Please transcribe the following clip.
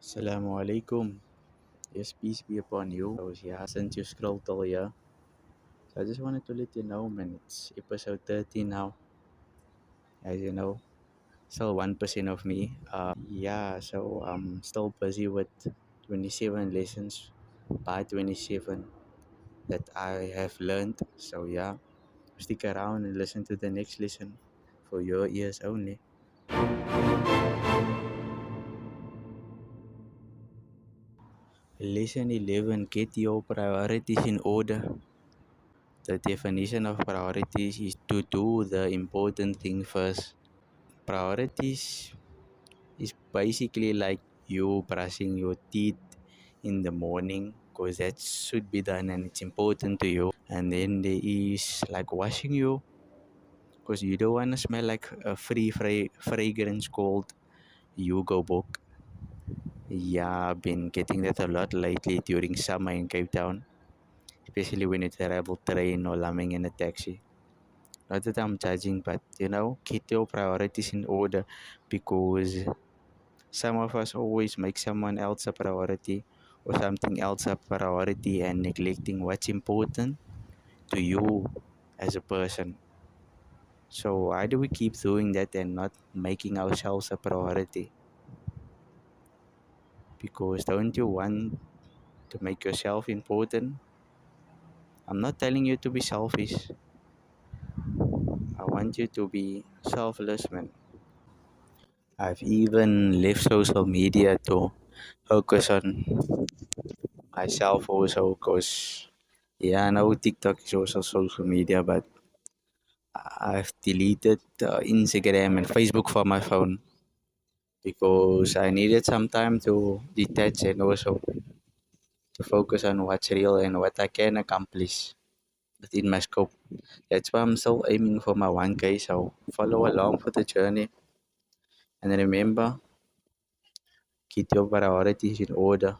Assalamu alaikum. Yes, peace be upon you. So, yeah, since you scrolled till here, so I just wanted to let you know, man, it's episode 30 now. As you know, still 1% of me. Yeah, so I'm still busy with 27 lessons by 27 that I have learned. So, yeah, stick around and listen to the next lesson for your ears only. Lesson 11, get your priorities in order. The definition of priorities is to do the important thing first. Priorities is basically like you brushing your teeth in the morning because that should be done and it's important to you. And then there is like washing you because you don't want to smell like a fragrance called Hugo Book. Yeah, I've been getting that a lot lately during summer in Cape Town, especially when you travel train or lamming in a taxi. Not that I'm judging, but keep your priorities in order because some of us always make someone else a priority or something else a priority and neglecting what's important to you as a person. So, why do we keep doing that and not making ourselves a priority? Because don't you want to make yourself important? I'm not telling you to be selfish. I want you to be selfless, man. I've even left social media to focus on myself also because yeah, I know TikTok is also social media, but I've deleted Instagram and Facebook from my phone because I needed some time to detach and also to focus on what's real and what I can accomplish within my scope. That's why I'm still aiming for my 1K, so follow along for the journey and remember, keep your priorities in order.